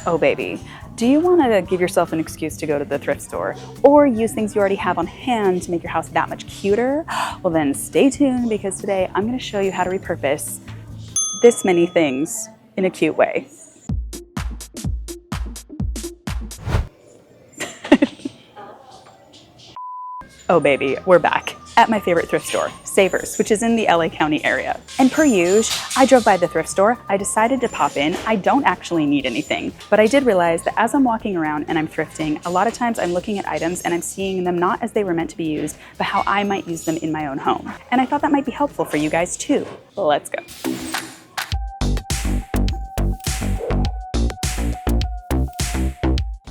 Oh baby, do you want to give yourself an excuse to go to the thrift store or use things you already have on hand to make your house that much cuter? Well then stay tuned, because today I'm going to show you how to repurpose this many things in a cute way. Oh baby, we're back at my favorite thrift store, Savers, which is in the LA County area. And per usual, I drove by the thrift store. I decided to pop in. I don't actually need anything, but I did realize that as I'm walking around and I'm thrifting, a lot of times I'm looking at items and I'm seeing them not as they were meant to be used, but how I might use them in my own home. And I thought that might be helpful for you guys too. Let's go.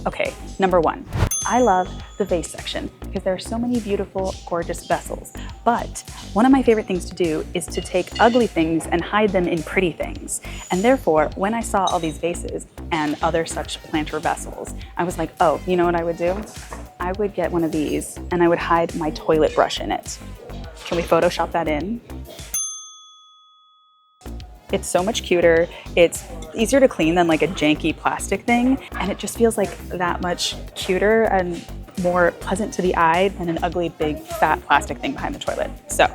Okay, number one. I love the vase section because there are so many beautiful, gorgeous vessels. But one of my favorite things to do is to take ugly things and hide them in pretty things. And therefore, when I saw all these vases and other such planter vessels, I was like, oh, you know what I would do? I would get one of these and I would hide my toilet brush in it. Can we Photoshop that in? It's so much cuter. It's easier to clean than like a janky plastic thing. And it just feels like that much cuter and more pleasant to the eye than an ugly, big, fat plastic thing behind the toilet. So,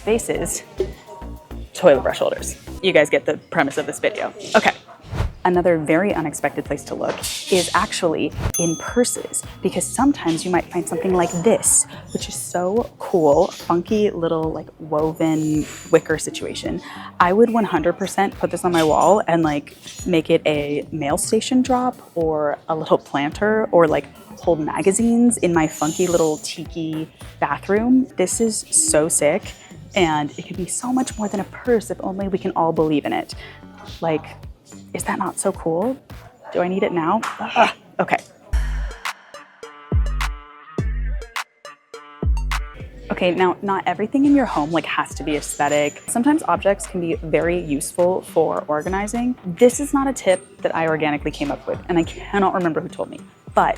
vases, toilet brush holders. You guys get the premise of this video. Okay. Another very unexpected place to look is actually in purses, because sometimes you might find something like this, which is so cool, funky little like woven wicker situation. I would 100% put this on my wall and like make it a mail station drop or a little planter, or like hold magazines in my funky little tiki bathroom. This is so sick, and it could be so much more than a purse if only we can all believe in it. Like, is that not so cool? Do I need it now? Okay. Okay, now not everything in your home like has to be aesthetic. Sometimes objects can be very useful for organizing. This is not a tip that I organically came up with, and I cannot remember who told me, but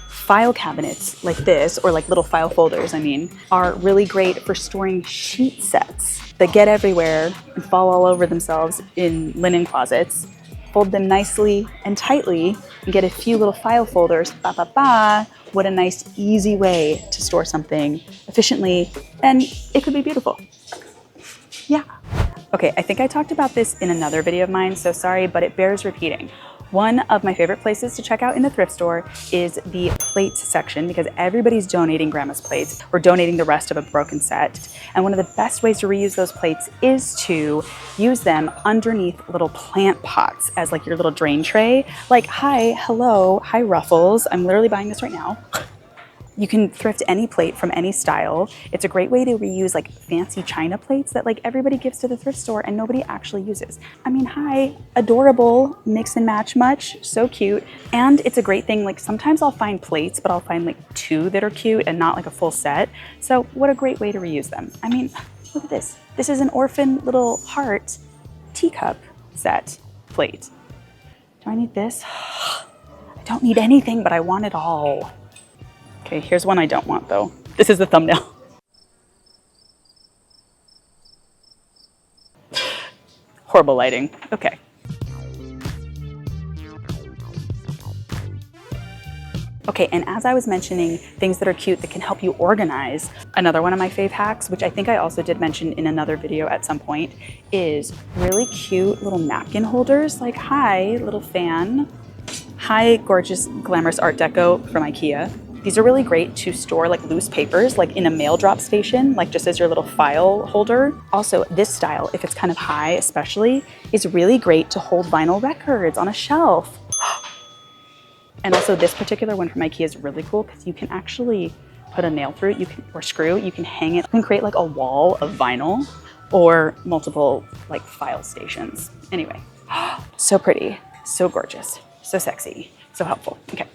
file cabinets like this, or like little file folders, are really great for storing sheet sets that get everywhere and fall all over themselves in linen closets. Fold them nicely and tightly and get a few little file folders. Ba, ba, ba. What a nice, easy way to store something efficiently, and it could be beautiful. Yeah. Okay, I think I talked about this in another video of mine, so sorry, but it bears repeating. One of my favorite places to check out in the thrift store is the plates section, because everybody's donating grandma's plates or donating the rest of a broken set. And one of the best ways to reuse those plates is to use them underneath little plant pots as like your little drain tray. Like, hi, hello, hi Ruffles. I'm literally buying this right now. You can thrift any plate from any style. It's a great way to reuse like fancy china plates that like everybody gives to the thrift store and nobody actually uses. Hi, adorable, mix and match much, so cute. And it's a great thing, like sometimes I'll find plates, but I'll find like two that are cute and not like a full set. So what a great way to reuse them. Look at this. This is an orphan little heart teacup set plate. Do I need this? I don't need anything, but I want it all. Okay, here's one I don't want though. This is the thumbnail. Horrible lighting. Okay. Okay, and as I was mentioning things that are cute that can help you organize, another one of my fave hacks, which I think I also did mention in another video at some point, is really cute little napkin holders. Like, hi, little fan. Hi, gorgeous, glamorous art deco from IKEA. These are really great to store like loose papers, like in a mail drop station, like just as your little file holder. Also, this style, if it's kind of high especially, is really great to hold vinyl records on a shelf. And also this particular one from IKEA is really cool because you can actually put a nail through it, or screw, you can hang it. You can create like a wall of vinyl or multiple like file stations. Anyway, so pretty, so gorgeous, so sexy, so helpful. Okay.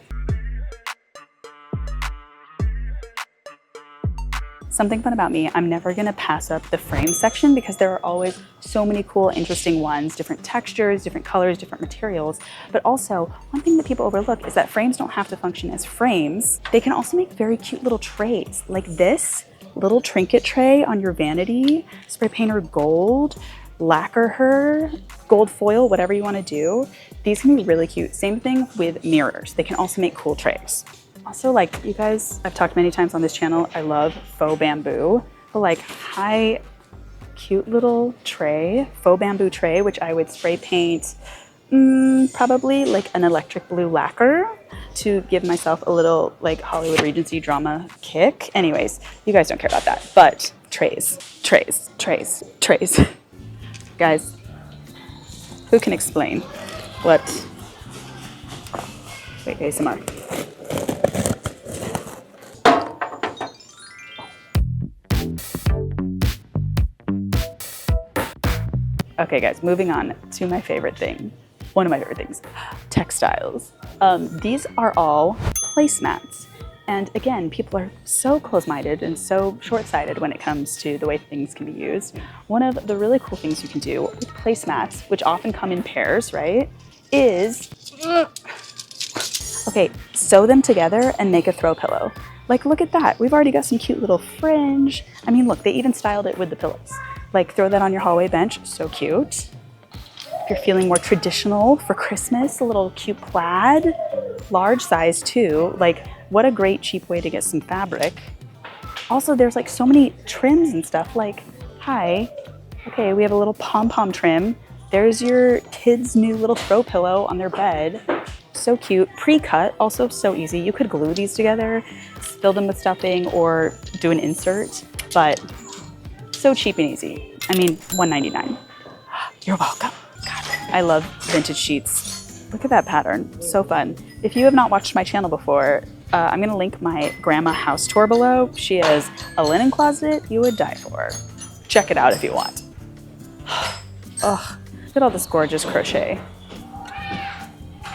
Something fun about me, I'm never gonna pass up the frame section because there are always so many cool, interesting ones, different textures, different colors, different materials. But also, one thing that people overlook is that frames don't have to function as frames. They can also make very cute little trays, like this little trinket tray on your vanity, spray painter gold. lacquer her, gold foil, whatever you want to do. These can be really cute. Same thing with mirrors. They can also make cool trays. Also, like, you guys, I've talked many times on this channel, I love faux bamboo. But like high, cute little tray, faux bamboo tray, which I would spray paint probably like an electric blue lacquer to give myself a little like Hollywood Regency drama kick. Anyways, you guys don't care about that, but trays. Guys, who can explain what, wait, ASMR. Okay guys, moving on to my favorite thing. One of my favorite things, textiles. These are all placemats. And again, people are so close-minded and so short-sighted when it comes to the way things can be used. One of the really cool things you can do with placemats, which often come in pairs, right, is, okay, sew them together and make a throw pillow. Like, look at that. We've already got some cute little fringe. I mean, look, they even styled it with the pillows. Like, throw that on your hallway bench, so cute. If you're feeling more traditional for Christmas, a little cute plaid, large size too. Like, what a great cheap way to get some fabric. Also, there's like so many trims and stuff. Like, hi, okay, we have a little pom-pom trim. There's your kid's new little throw pillow on their bed. So cute, pre-cut, also so easy. You could glue these together, fill them with stuffing, or do an insert, but so cheap and easy. I mean, $1.99. You're welcome. God, I love vintage sheets. Look at that pattern, so fun. If you have not watched my channel before, I'm gonna link my grandma house tour below. She has a linen closet you would die for. Check it out if you want. Ugh, look at all this gorgeous crochet.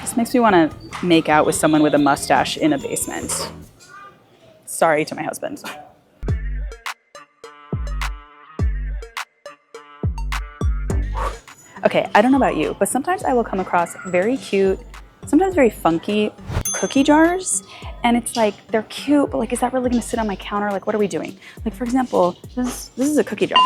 This makes me wanna make out with someone with a mustache in a basement. Sorry to my husband. Okay, I don't know about you, but sometimes I will come across very cute, sometimes very funky cookie jars. And it's like, they're cute, but like, is that really gonna sit on my counter? Like, what are we doing? Like, for example, this is a cookie jar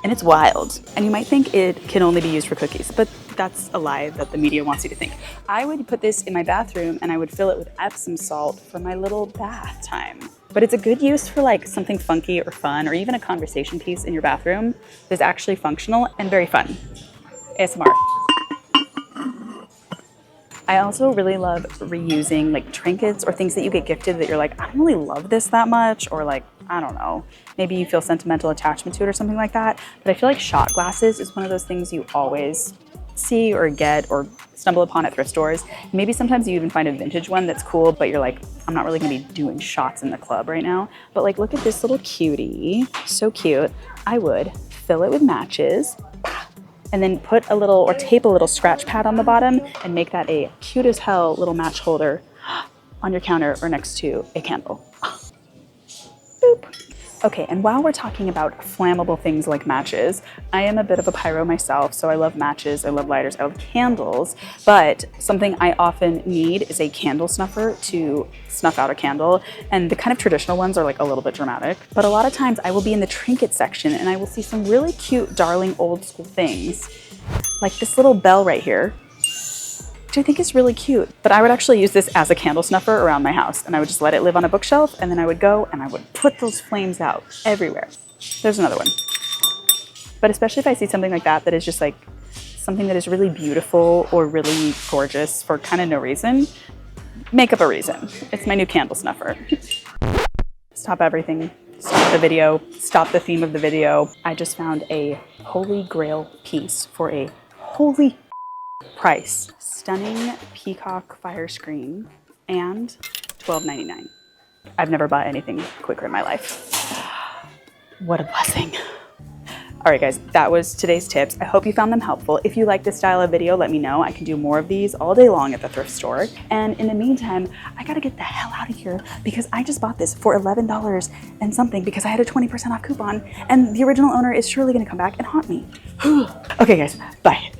and it's wild. And you might think it can only be used for cookies, but that's a lie that the media wants you to think. I would put this in my bathroom and I would fill it with Epsom salt for my little bath time. But it's a good use for like something funky or fun, or even a conversation piece in your bathroom that's actually functional and very fun. ASMR. I also really love reusing like trinkets or things that you get gifted that you're like, I don't really love this that much, or like, I don't know, maybe you feel sentimental attachment to it or something like that. But I feel like shot glasses is one of those things you always see or get or stumble upon at thrift stores. Maybe sometimes you even find a vintage one that's cool, but you're like, I'm not really gonna be doing shots in the club right now. But like, look at this little cutie, so cute. I would fill it with matches, and then put a little, or tape a little scratch pad on the bottom and make that a cute as hell little match holder on your counter or next to a candle. Boop. Okay, and while we're talking about flammable things like matches, I am a bit of a pyro myself, so I love matches, I love lighters, I love candles, but something I often need is a candle snuffer to snuff out a candle, and the kind of traditional ones are like a little bit dramatic, but a lot of times I will be in the trinket section and I will see some really cute, darling, old school things, like this little bell right here, which I think is really cute. But I would actually use this as a candle snuffer around my house, and I would just let it live on a bookshelf, and then I would go and I would put those flames out everywhere. There's another one. But especially if I see something like that that is just like something that is really beautiful or really gorgeous for kind of no reason, make up a reason. It's my new candle snuffer. Stop everything. Stop the video. Stop the theme of the video. I just found a holy grail piece for a holy price. Stunning peacock fire screen and $12.99. I've never bought anything quicker in my life. What a blessing. All right, guys, that was today's tips. I hope you found them helpful. If you like this style of video, let me know. I can do more of these all day long at the thrift store. And in the meantime, I gotta get the hell out of here because I just bought this for $11 and something because I had a 20% off coupon, and the original owner is surely gonna come back and haunt me. Okay, guys, bye.